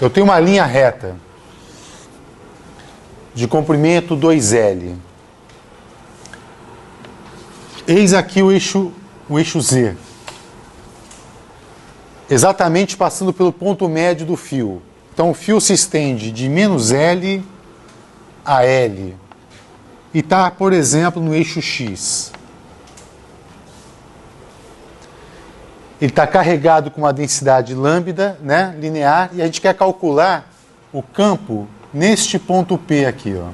Eu tenho uma linha reta de comprimento 2L. Eis aqui o eixo Z. Exatamente passando pelo ponto médio do fio. Então o fio se estende de menos L a L. E está, por exemplo, no eixo X. Ele está carregado com uma densidade lambda, né, linear, e a gente quer calcular o campo neste ponto P aqui, ó,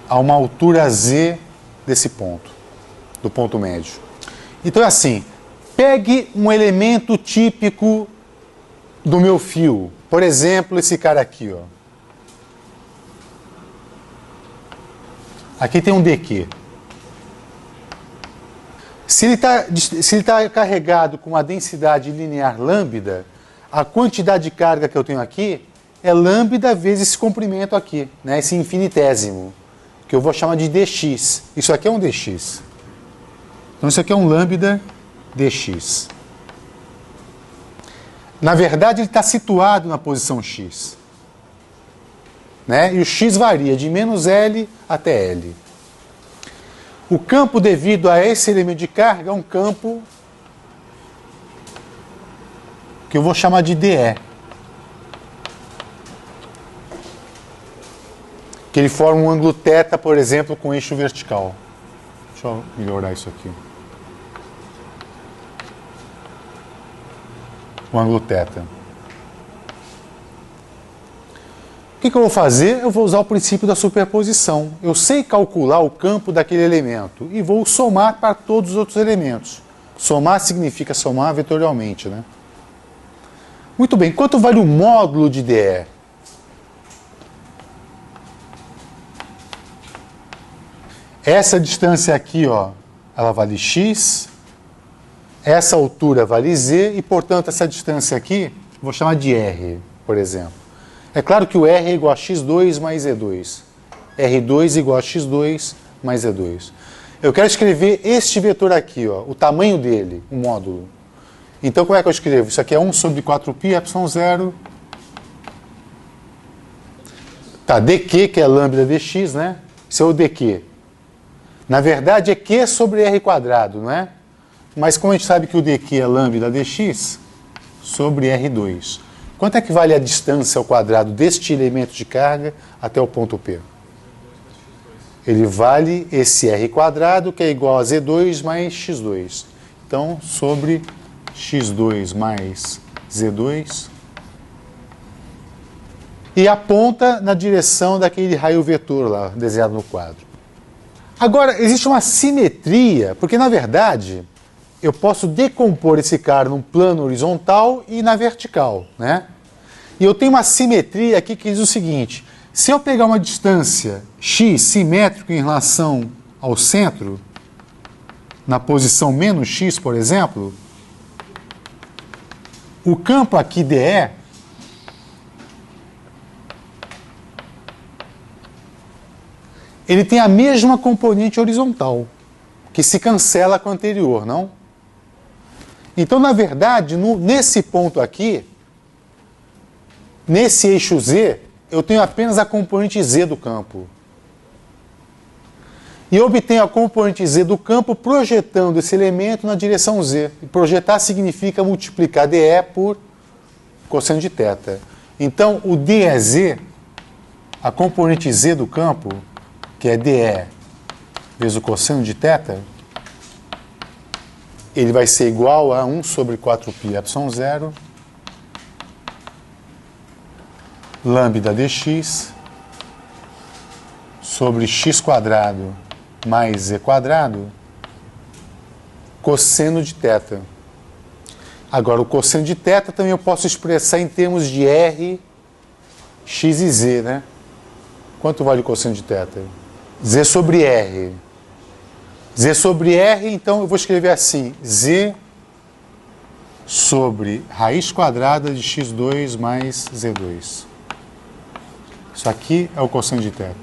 a uma altura Z desse ponto, do ponto médio. Então é assim, pegue um elemento típico do meu fio, por exemplo, esse cara aqui, ó. Aqui tem um DQ. Se ele está carregado com uma densidade linear lambda, a quantidade de carga que eu tenho aqui é lambda vezes esse comprimento aqui, né, esse infinitésimo, que eu vou chamar de dx. Isso aqui é um dx. Então isso aqui é um lambda dx. Na verdade, ele está situado na posição x. Né? E o x varia de menos L até L. O campo devido a esse elemento de carga é um campo que eu vou chamar de DE. Que ele forma um ângulo θ, por exemplo, com eixo vertical. Deixa eu melhorar isso aqui. O ângulo θ. O que eu vou fazer? Eu vou usar o princípio da superposição. Eu sei calcular o campo daquele elemento e vou somar para todos os outros elementos. Somar significa somar vetorialmente, né? Muito bem, quanto vale o módulo de DE? Essa distância aqui, ó, ela vale x, essa altura vale z e, portanto, essa distância aqui, vou chamar de r, por exemplo. É claro que o R é igual a x2 mais E2. R2 igual a x2 mais E2. Eu quero escrever este vetor aqui, ó, o tamanho dele, o módulo. Então, como é que eu escrevo? Isso aqui é 1 sobre 4π, ε0. Tá, dq, que é lambda dx, né? Isso é o dq. Na verdade, é q sobre r quadrado, não é? Mas como a gente sabe que o dq é lambda dx sobre r2. Quanto é que vale a distância ao quadrado deste elemento de carga até o ponto P? Ele vale esse r quadrado, que é igual a z2 mais x2. Então, sobre x2 mais z2. E aponta na direção daquele raio vetor lá, desenhado no quadro. Agora, existe uma simetria, porque, na verdade, eu posso decompor esse cara num plano horizontal e na vertical, né? E eu tenho uma simetria aqui que diz o seguinte: se eu pegar uma distância x simétrica em relação ao centro, na posição menos x, por exemplo, o campo aqui DE ele tem a mesma componente horizontal, que se cancela com a anterior, não? Então, na verdade, nesse ponto aqui, nesse eixo Z, eu tenho apenas a componente Z do campo. E eu obtenho a componente Z do campo projetando esse elemento na direção Z. E projetar significa multiplicar DE por cosseno de θ. Então, o DEZ, a componente Z do campo, que é DE vezes o cosseno de θ, ele vai ser igual a 1 sobre 4π ε0 lambda dx sobre x quadrado mais z quadrado cosseno de θ. Agora, o cosseno de θ também eu posso expressar em termos de r, x e z, né? Quanto vale o cosseno de θ? Z sobre r. Z sobre r, então eu vou escrever assim: z sobre raiz quadrada de x2 mais z2. Isso aqui é o cosseno de θ.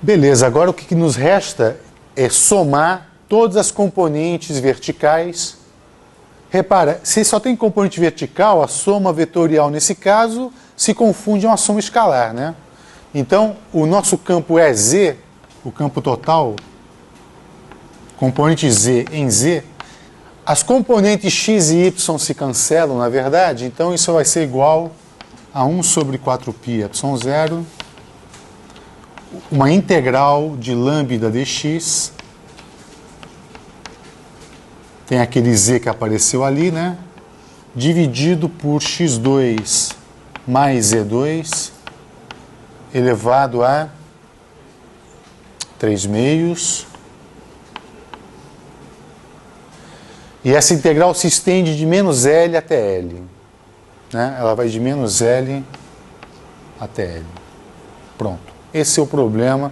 Beleza, agora o que nos resta é somar todas as componentes verticais Repara, se só tem componente vertical, a soma vetorial nesse caso se confunde a uma soma escalar, né? Então, o nosso campo é Z, o campo total, componente Z em Z, as componentes x e y se cancelam, na verdade, então isso vai ser igual a 1 sobre 4π y0, uma integral de lambda dx, tem aquele z que apareceu ali, né? Dividido por x2 mais z2, elevado a 3/2. E essa integral se estende de menos L até L. Né? Ela vai de menos L até L. Pronto. Esse é o problema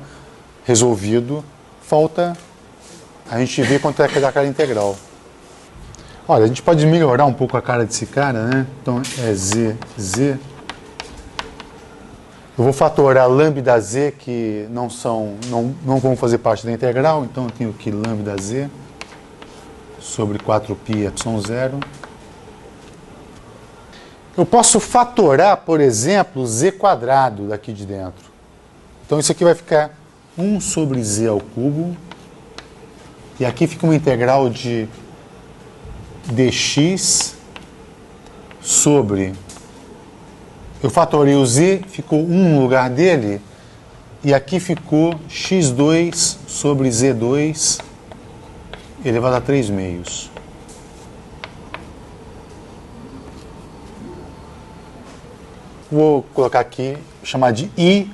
resolvido. Falta a gente ver quanto é que dá aquela integral. Olha, a gente pode melhorar um pouco a cara desse cara, né? Então é z. Eu vou fatorar lambda z, que não vão fazer parte da integral, então eu tenho aqui lambda z sobre 4π y0. Eu posso fatorar, por exemplo, z quadrado daqui de dentro. Então isso aqui vai ficar 1 sobre z ao cubo. E aqui fica uma integral de dx sobre... Eu fatorei o z, ficou 1 no lugar dele. E aqui ficou x2 sobre z2 elevado a 3/2. Vou colocar aqui, chamar de I,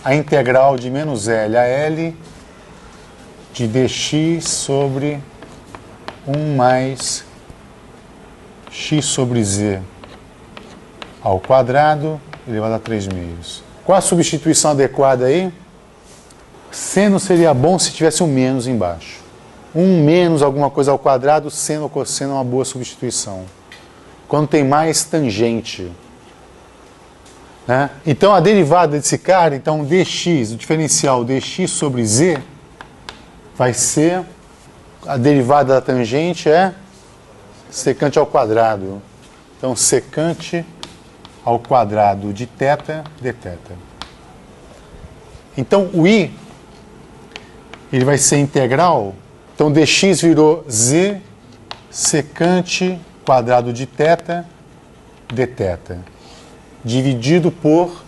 a integral de menos L a L de dx sobre 1 mais x sobre z ao quadrado elevado a 3/2. Qual a substituição adequada aí? Seno seria bom se tivesse um menos embaixo. 1 menos alguma coisa ao quadrado, seno ou cosseno é uma boa substituição. Quando tem mais tangente. Né? Então a derivada desse cara, então dx, o diferencial dx sobre z, vai ser, a derivada da tangente é secante ao quadrado. Então secante ao quadrado de θ dθ. Então o i, ele vai ser integral. Então dx virou z secante quadrado de θ dθ, dividido por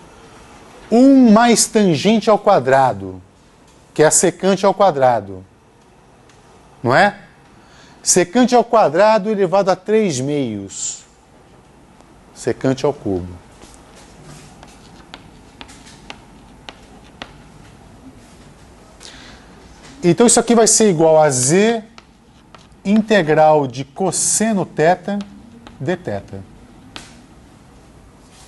1 mais tangente ao quadrado, que é a secante ao quadrado. Não é? Secante ao quadrado elevado a 3/2. Secante ao cubo. Então isso aqui vai ser igual a z integral de cosseno θ dθ,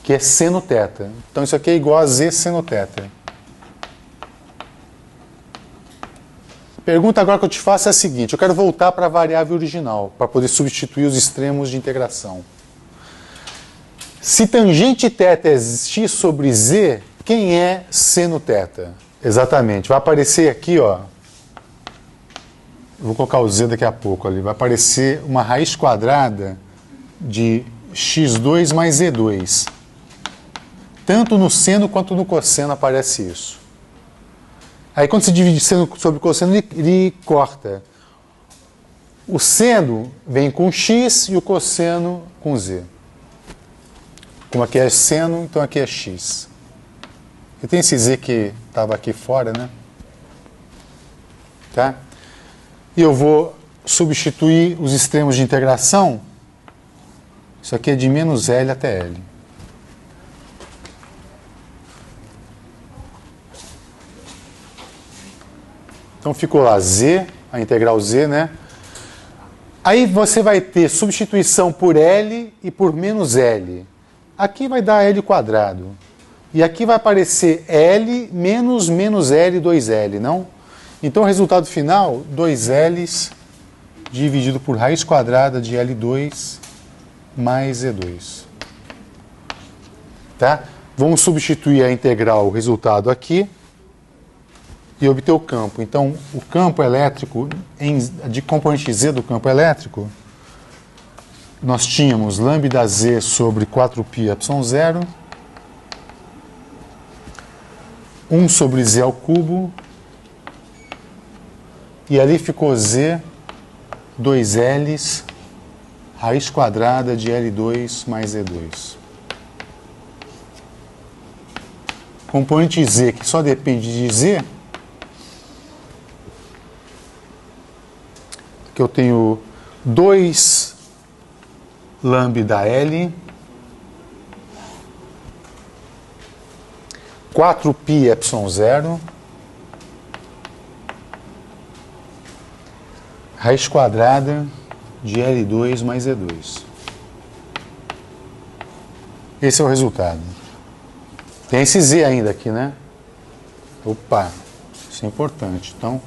que é seno θ. Então isso aqui é igual a z seno θ. Pergunta agora que eu te faço é a seguinte: eu quero voltar para a variável original, para poder substituir os extremos de integração. Se tangente θ é x sobre z, quem é seno θ? Exatamente, vai aparecer aqui, ó. Vou colocar o z daqui a pouco ali. Vai aparecer uma raiz quadrada de x2 mais z2. Tanto no seno quanto no cosseno aparece isso. Aí quando se divide seno sobre cosseno, ele corta. O seno vem com x e o cosseno com z. Como aqui é seno, então aqui é x. E tem esse z que estava aqui fora, né? Tá? E eu vou substituir os extremos de integração. Isso aqui é de menos L até L. Então ficou lá z, a integral z, né? Aí você vai ter substituição por L e por menos L. Aqui vai dar L quadrado. E aqui vai aparecer L menos L 2L, não? Então o resultado final, 2L's dividido por raiz quadrada de L2 mais Z2. Tá? Vamos substituir a integral, o resultado aqui, e obter o campo. Então, o campo elétrico, de componente Z do campo elétrico, nós tínhamos lambda z sobre 4πε0, 1 sobre z ao cubo, e ali ficou z, 2Ls, raiz quadrada de L2 mais Z2. Componente z, que só depende de z, que eu tenho 2 lambda L, 4πε0, raiz quadrada de L2 mais Z2. Esse é o resultado. Tem esse Z ainda aqui, né? Opa, isso é importante. Então,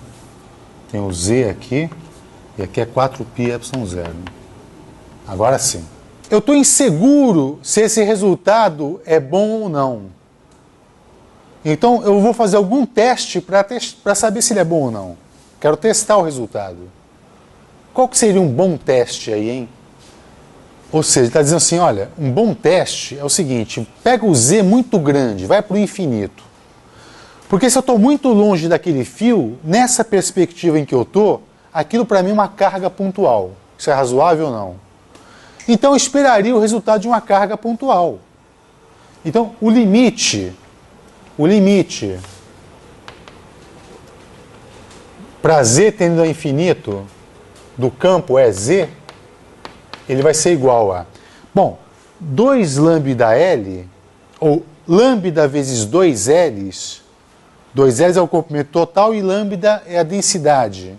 tem o Z aqui, e aqui é 4πε0. Agora sim. Eu estou inseguro se esse resultado é bom ou não. Então, eu vou fazer algum teste para saber se ele é bom ou não. Quero testar o resultado. Qual que seria um bom teste aí, hein? Ou seja, ele está dizendo assim, olha, um bom teste é o seguinte, pega o Z muito grande, vai para o infinito. Porque se eu estou muito longe daquele fio, nessa perspectiva em que eu estou, aquilo para mim é uma carga pontual. Isso é razoável ou não? Então eu esperaria o resultado de uma carga pontual. Então o limite para Z tendendo a infinito do campo é Z, ele vai ser igual a, bom, 2 lambda L, ou lambda vezes 2Ls, 2Ls é o comprimento total e lambda é a densidade.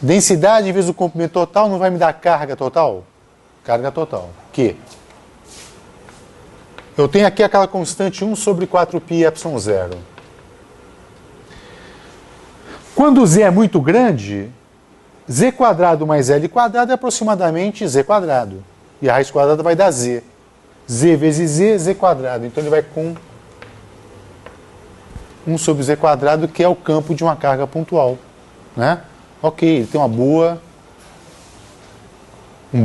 Densidade vezes o comprimento total não vai me dar carga total? Carga total. Que? Eu tenho aqui aquela constante 1 sobre 4πε0. Quando Z é muito grande, Z quadrado mais L quadrado é aproximadamente Z quadrado. E a raiz quadrada vai dar Z. Z vezes Z, Z quadrado. Então ele vai com 1 sobre Z quadrado, que é o campo de uma carga pontual. Né? Ok, ele tem um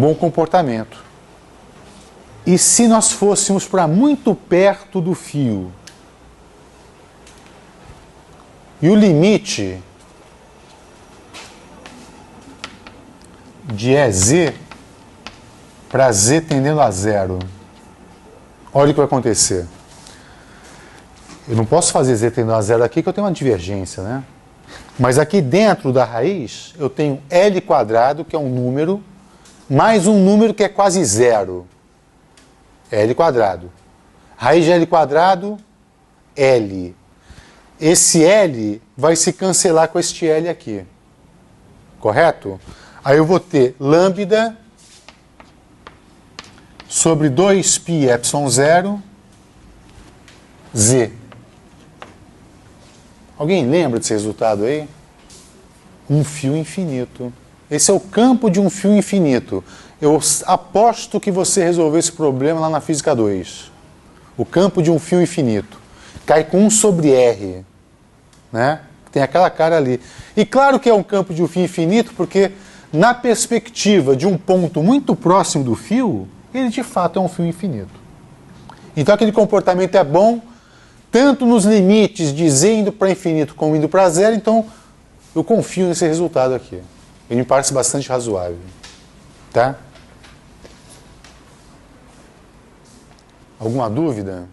bom comportamento. E se nós fôssemos para muito perto do fio? E o limite de EZ para Z tendendo a zero. Olha o que vai acontecer. Eu não posso fazer Z tendendo a zero aqui, que eu tenho uma divergência, né? Mas aqui dentro da raiz, eu tenho L quadrado, que é um número, mais um número que é quase zero. L quadrado. Raiz de L quadrado, L. Esse L vai se cancelar com este L aqui. Correto? Aí eu vou ter lambda sobre 2πε0 Z. Alguém lembra desse resultado aí? Um fio infinito. Esse é o campo de um fio infinito. Eu aposto que você resolveu esse problema lá na Física 2. O campo de um fio infinito. Cai com 1 sobre R. Né? Tem aquela cara ali. E claro que é um campo de um fio infinito, porque na perspectiva de um ponto muito próximo do fio, ele de fato é um fio infinito. Então aquele comportamento é bom, tanto nos limites de Z indo para infinito como indo para zero, então eu confio nesse resultado aqui. Ele me parece bastante razoável. Tá? Alguma dúvida?